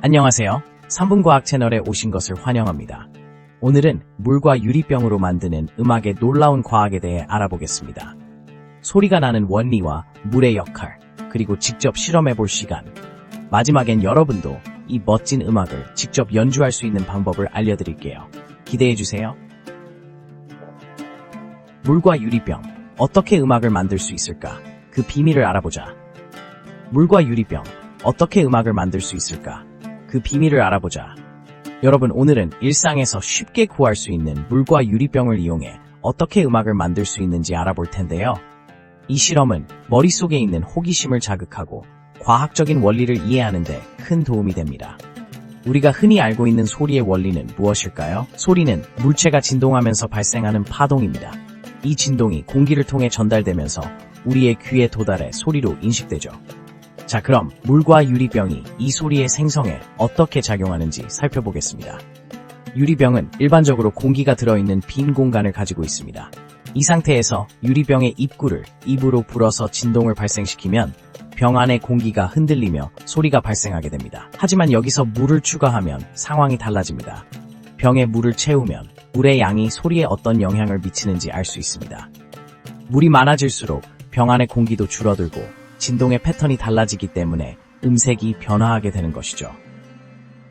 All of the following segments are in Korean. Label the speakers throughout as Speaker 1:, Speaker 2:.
Speaker 1: 안녕하세요. 3분과학 채널에 오신 것을 환영합니다. 오늘은 물과 유리병으로 만드는 음악의 놀라운 과학에 대해 알아보겠습니다. 소리가 나는 원리와 물의 역할, 그리고 직접 실험해볼 시간. 마지막엔 여러분도 이 멋진 음악을 직접 연주할 수 있는 방법을 알려드릴게요. 기대해주세요. 물과 유리병, 어떻게 음악을 만들 수 있을까? 그 비밀을 알아보자. 물과 유리병, 어떻게 음악을 만들 수 있을까? 그 비밀을 알아보자. 여러분, 오늘은 일상에서 쉽게 구할 수 있는 물과 유리병을 이용해 어떻게 음악을 만들 수 있는지 알아볼 텐데요. 이 실험은 머릿속에 있는 호기심을 자극하고 과학적인 원리를 이해하는 데 큰 도움이 됩니다. 우리가 흔히 알고 있는 소리의 원리는 무엇일까요? 소리는 물체가 진동하면서 발생하는 파동입니다. 이 진동이 공기를 통해 전달되면서 우리의 귀에 도달해 소리로 인식되죠. 자, 그럼 물과 유리병이 이 소리의 생성에 어떻게 작용하는지 살펴보겠습니다. 유리병은 일반적으로 공기가 들어있는 빈 공간을 가지고 있습니다. 이 상태에서 유리병의 입구를 입으로 불어서 진동을 발생시키면 병 안의 공기가 흔들리며 소리가 발생하게 됩니다. 하지만 여기서 물을 추가하면 상황이 달라집니다. 병에 물을 채우면 물의 양이 소리에 어떤 영향을 미치는지 알 수 있습니다. 물이 많아질수록 병 안의 공기도 줄어들고 진동의 패턴이 달라지기 때문에 음색이 변화하게 되는 것이죠.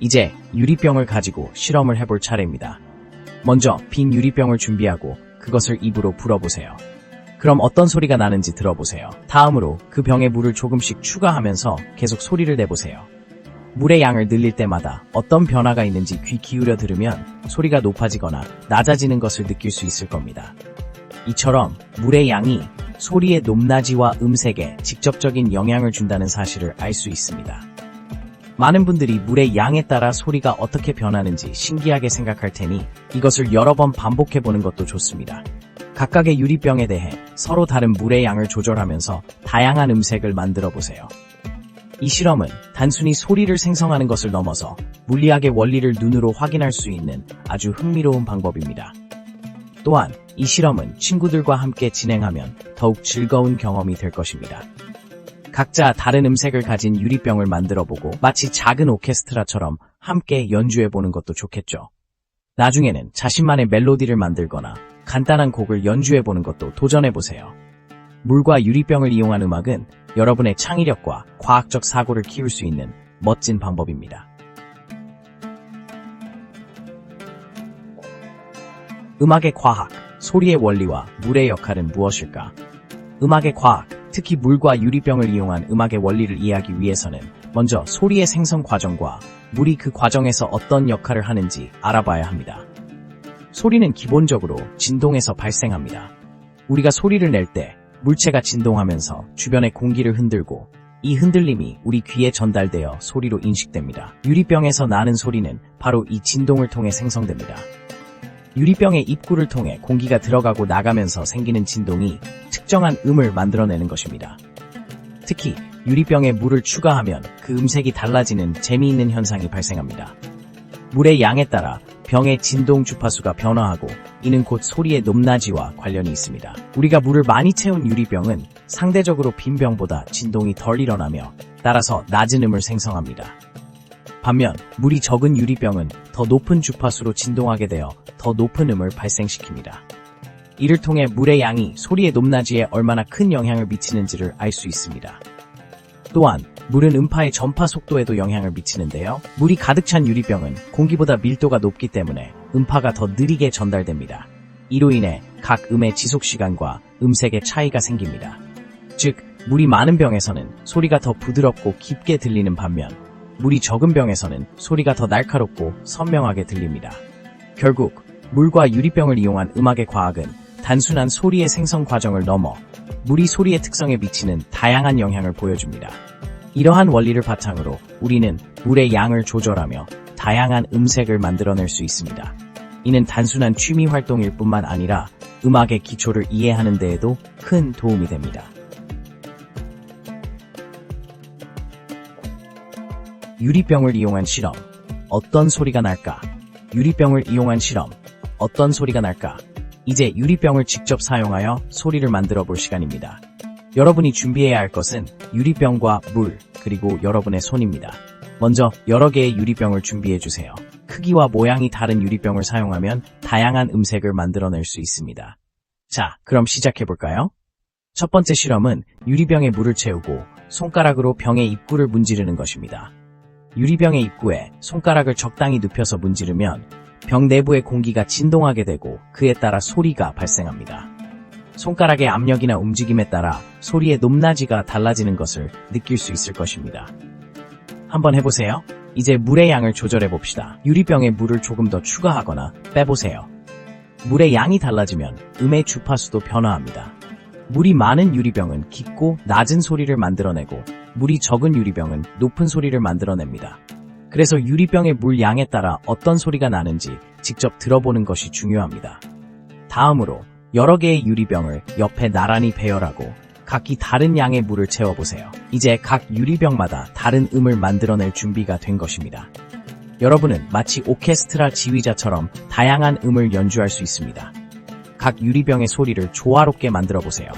Speaker 1: 이제 유리병을 가지고 실험을 해볼 차례입니다. 먼저 빈 유리병을 준비하고 그것을 입으로 불어보세요. 그럼 어떤 소리가 나는지 들어보세요. 다음으로 그 병에 물을 조금씩 추가하면서 계속 소리를 내보세요. 물의 양을 늘릴 때마다 어떤 변화가 있는지 귀 기울여 들으면 소리가 높아지거나 낮아지는 것을 느낄 수 있을 겁니다. 이처럼 물의 양이 소리의 높낮이와 음색에 직접적인 영향을 준다는 사실을 알 수 있습니다. 많은 분들이 물의 양에 따라 소리가 어떻게 변하는지 신기하게 생각할 테니 이것을 여러 번 반복해보는 것도 좋습니다. 각각의 유리병에 대해 서로 다른 물의 양을 조절하면서 다양한 음색을 만들어 보세요. 이 실험은 단순히 소리를 생성하는 것을 넘어서 물리학의 원리를 눈으로 확인할 수 있는 아주 흥미로운 방법입니다. 또한 이 실험은 친구들과 함께 진행하면 더욱 즐거운 경험이 될 것입니다. 각자 다른 음색을 가진 유리병을 만들어보고 마치 작은 오케스트라처럼 함께 연주해보는 것도 좋겠죠. 나중에는 자신만의 멜로디를 만들거나 간단한 곡을 연주해보는 것도 도전해보세요. 물과 유리병을 이용한 음악은 여러분의 창의력과 과학적 사고를 키울 수 있는 멋진 방법입니다. 음악의 과학, 소리의 원리와 물의 역할은 무엇일까? 음악의 과학, 특히 물과 유리병을 이용한 음악의 원리를 이해하기 위해서는 먼저 소리의 생성 과정과 물이 그 과정에서 어떤 역할을 하는지 알아봐야 합니다. 소리는 기본적으로 진동에서 발생합니다. 우리가 소리를 낼 때 물체가 진동하면서 주변의 공기를 흔들고 이 흔들림이 우리 귀에 전달되어 소리로 인식됩니다. 유리병에서 나는 소리는 바로 이 진동을 통해 생성됩니다. 유리병의 입구를 통해 공기가 들어가고 나가면서 생기는 진동이 특정한 음을 만들어내는 것입니다. 특히 유리병에 물을 추가하면 그 음색이 달라지는 재미있는 현상이 발생합니다. 물의 양에 따라 병의 진동 주파수가 변화하고 이는 곧 소리의 높낮이와 관련이 있습니다. 우리가 물을 많이 채운 유리병은 상대적으로 빈 병보다 진동이 덜 일어나며 따라서 낮은 음을 생성합니다. 반면 물이 적은 유리병은 더 높은 주파수로 진동하게 되어 더 높은 음을 발생시킵니다. 이를 통해 물의 양이 소리의 높낮이에 얼마나 큰 영향을 미치는지를 알 수 있습니다. 또한 물은 음파의 전파 속도에도 영향을 미치는데요. 물이 가득 찬 유리병은 공기보다 밀도가 높기 때문에 음파가 더 느리게 전달됩니다. 이로 인해 각 음의 지속시간과 음색의 차이가 생깁니다. 즉, 물이 많은 병에서는 소리가 더 부드럽고 깊게 들리는 반면 물이 적은 병에서는 소리가 더 날카롭고 선명하게 들립니다. 결국 물과 유리병을 이용한 음악의 과학은 단순한 소리의 생성 과정을 넘어 물이 소리의 특성에 미치는 다양한 영향을 보여줍니다. 이러한 원리를 바탕으로 우리는 물의 양을 조절하며 다양한 음색을 만들어낼 수 있습니다. 이는 단순한 취미 활동일 뿐만 아니라 음악의 기초를 이해하는 데에도 큰 도움이 됩니다. 유리병을 이용한 실험, 어떤 소리가 날까? 유리병을 이용한 실험, 어떤 소리가 날까? 이제 유리병을 직접 사용하여 소리를 만들어 볼 시간입니다. 여러분이 준비해야 할 것은 유리병과 물, 그리고 여러분의 손입니다. 먼저 여러 개의 유리병을 준비해주세요. 크기와 모양이 다른 유리병을 사용하면 다양한 음색을 만들어낼 수 있습니다. 자, 그럼 시작해볼까요? 첫 번째 실험은 유리병에 물을 채우고 손가락으로 병의 입구를 문지르는 것입니다. 유리병의 입구에 손가락을 적당히 눕혀서 문지르면 병 내부의 공기가 진동하게 되고 그에 따라 소리가 발생합니다. 손가락의 압력이나 움직임에 따라 소리의 높낮이가 달라지는 것을 느낄 수 있을 것입니다. 한번 해보세요. 이제 물의 양을 조절해 봅시다. 유리병에 물을 조금 더 추가하거나 빼보세요. 물의 양이 달라지면 음의 주파수도 변화합니다. 물이 많은 유리병은 깊고 낮은 소리를 만들어내고 물이 적은 유리병은 높은 소리를 만들어냅니다. 그래서 유리병의 물 양에 따라 어떤 소리가 나는지 직접 들어보는 것이 중요합니다. 다음으로 여러 개의 유리병을 옆에 나란히 배열하고 각기 다른 양의 물을 채워보세요. 이제 각 유리병마다 다른 음을 만들어낼 준비가 된 것입니다. 여러분은 마치 오케스트라 지휘자처럼 다양한 음을 연주할 수 있습니다. 각 유리병의 소리를 조화롭게 만들어보세요.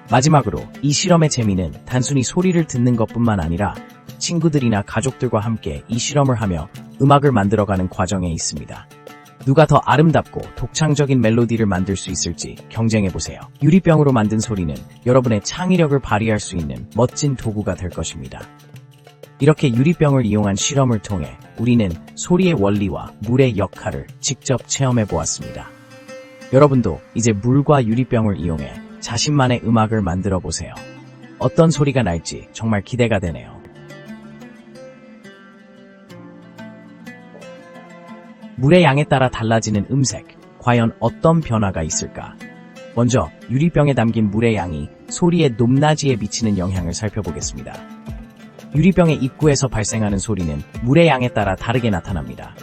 Speaker 1: 마지막으로 이 실험의 재미는 단순히 소리를 듣는 것뿐만 아니라 친구들이나 가족들과 함께 이 실험을 하며 음악을 만들어가는 과정에 있습니다. 누가 더 아름답고 독창적인 멜로디를 만들 수 있을지 경쟁해보세요. 유리병으로 만든 소리는 여러분의 창의력을 발휘할 수 있는 멋진 도구가 될 것입니다. 이렇게 유리병을 이용한 실험을 통해 우리는 소리의 원리와 물의 역할을 직접 체험해보았습니다. 여러분도 이제 물과 유리병을 이용해 자신만의 음악을 만들어 보세요. 어떤 소리가 날지 정말 기대가 되네요. 물의 양에 따라 달라지는 음색, 과연 어떤 변화가 있을까? 먼저 유리병에 담긴 물의 양이 소리의 높낮이에 미치는 영향을 살펴보겠습니다. 유리병의 입구에서 발생하는 소리는 물의 양에 따라 다르게 나타납니다.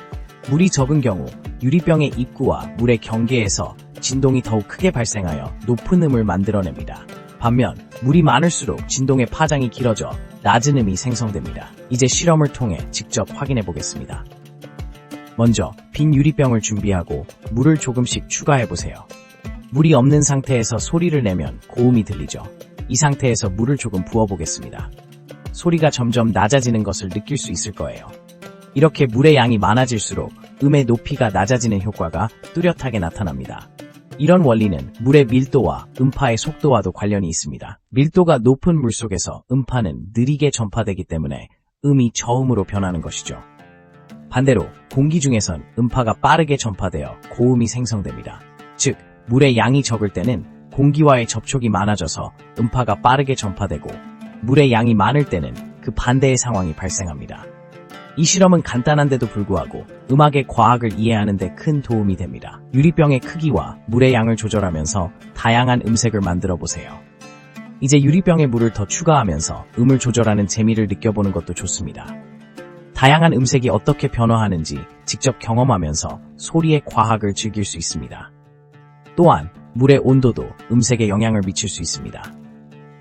Speaker 1: 물이 적은 경우 유리병의 입구와 물의 경계에서 진동이 더욱 크게 발생하여 높은 음을 만들어냅니다. 반면 물이 많을수록 진동의 파장이 길어져 낮은 음이 생성됩니다. 이제 실험을 통해 직접 확인해 보겠습니다. 먼저 빈 유리병을 준비하고 물을 조금씩 추가해 보세요. 물이 없는 상태에서 소리를 내면 고음이 들리죠. 이 상태에서 물을 조금 부어보겠습니다. 소리가 점점 낮아지는 것을 느낄 수 있을 거예요. 이렇게 물의 양이 많아질수록 음의 높이가 낮아지는 효과가 뚜렷하게 나타납니다. 이런 원리는 물의 밀도와 음파의 속도와도 관련이 있습니다. 밀도가 높은 물속에서 음파는 느리게 전파되기 때문에 음이 저음으로 변하는 것이죠. 반대로 공기 중에선 음파가 빠르게 전파되어 고음이 생성됩니다. 즉, 물의 양이 적을 때는 공기와의 접촉이 많아져서 음파가 빠르게 전파되고 물의 양이 많을 때는 그 반대의 상황이 발생합니다. 이 실험은 간단한데도 불구하고 음악의 과학을 이해하는 데 큰 도움이 됩니다. 유리병의 크기와 물의 양을 조절하면서 다양한 음색을 만들어 보세요. 이제 유리병에 물을 더 추가하면서 음을 조절하는 재미를 느껴보는 것도 좋습니다. 다양한 음색이 어떻게 변화하는지 직접 경험하면서 소리의 과학을 즐길 수 있습니다. 또한 물의 온도도 음색에 영향을 미칠 수 있습니다.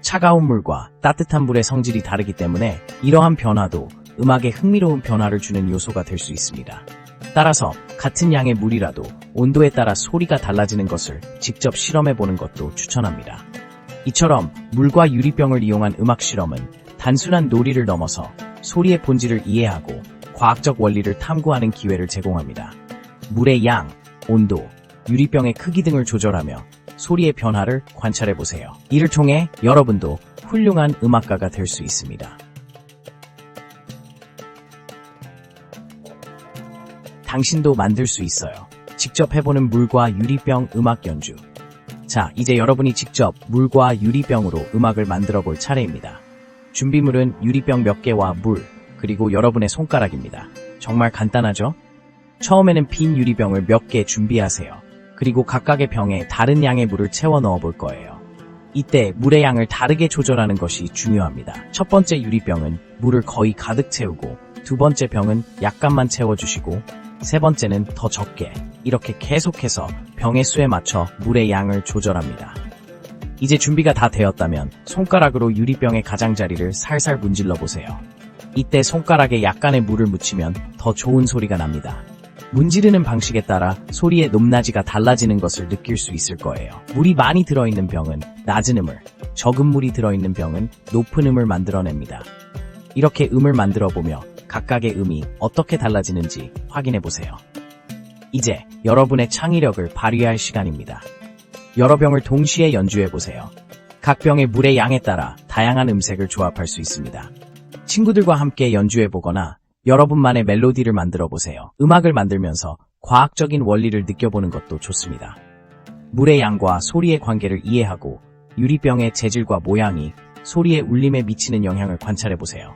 Speaker 1: 차가운 물과 따뜻한 물의 성질이 다르기 때문에 이러한 변화도 음악에 흥미로운 변화를 주는 요소가 될 수 있습니다. 따라서 같은 양의 물이라도 온도에 따라 소리가 달라지는 것을 직접 실험해보는 것도 추천합니다. 이처럼 물과 유리병을 이용한 음악 실험은 단순한 놀이를 넘어서 소리의 본질을 이해하고 과학적 원리를 탐구하는 기회를 제공합니다. 물의 양, 온도, 유리병의 크기 등을 조절하며 소리의 변화를 관찰해보세요. 이를 통해 여러분도 훌륭한 음악가가 될 수 있습니다. 당신도 만들 수 있어요. 직접 해보는 물과 유리병 음악 연주. 자, 이제 여러분이 직접 물과 유리병으로 음악을 만들어 볼 차례입니다. 준비물은 유리병 몇 개와 물, 그리고 여러분의 손가락입니다. 정말 간단하죠? 처음에는 빈 유리병을 몇 개 준비하세요. 그리고 각각의 병에 다른 양의 물을 채워 넣어 볼 거예요. 이때 물의 양을 다르게 조절하는 것이 중요합니다. 첫 번째 유리병은 물을 거의 가득 채우고 두 번째 병은 약간만 채워주시고 세 번째는 더 적게, 이렇게 계속해서 병의 수에 맞춰 물의 양을 조절합니다. 이제 준비가 다 되었다면 손가락으로 유리병의 가장자리를 살살 문질러 보세요. 이때 손가락에 약간의 물을 묻히면 더 좋은 소리가 납니다. 문지르는 방식에 따라 소리의 높낮이가 달라지는 것을 느낄 수 있을 거예요. 물이 많이 들어있는 병은 낮은 음을, 적은 물이 들어있는 병은 높은 음을 만들어냅니다. 이렇게 음을 만들어 보며 각각의 음이 어떻게 달라지는지 확인해 보세요. 이제 여러분의 창의력을 발휘할 시간입니다. 여러 병을 동시에 연주해 보세요. 각 병의 물의 양에 따라 다양한 음색을 조합할 수 있습니다. 친구들과 함께 연주해 보거나 여러분만의 멜로디를 만들어 보세요. 음악을 만들면서 과학적인 원리를 느껴보는 것도 좋습니다. 물의 양과 소리의 관계를 이해하고 유리병의 재질과 모양이 소리의 울림에 미치는 영향을 관찰해 보세요.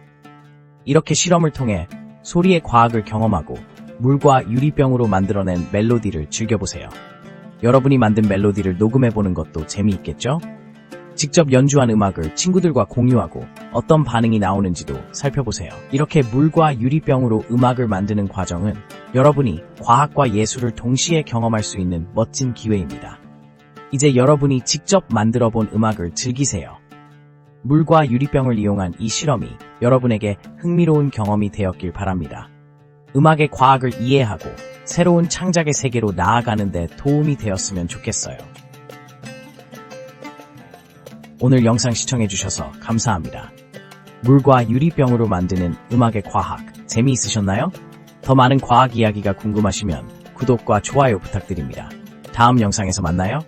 Speaker 1: 이렇게 실험을 통해 소리의 과학을 경험하고 물과 유리병으로 만들어낸 멜로디를 즐겨보세요. 여러분이 만든 멜로디를 녹음해보는 것도 재미있겠죠? 직접 연주한 음악을 친구들과 공유하고 어떤 반응이 나오는지도 살펴보세요. 이렇게 물과 유리병으로 음악을 만드는 과정은 여러분이 과학과 예술을 동시에 경험할 수 있는 멋진 기회입니다. 이제 여러분이 직접 만들어 본 음악을 즐기세요. 물과 유리병을 이용한 이 실험이 여러분에게 흥미로운 경험이 되었길 바랍니다. 음악의 과학을 이해하고 새로운 창작의 세계로 나아가는 데 도움이 되었으면 좋겠어요. 오늘 영상 시청해주셔서 감사합니다. 물과 유리병으로 만드는 음악의 과학, 재미있으셨나요? 더 많은 과학 이야기가 궁금하시면 구독과 좋아요 부탁드립니다. 다음 영상에서 만나요.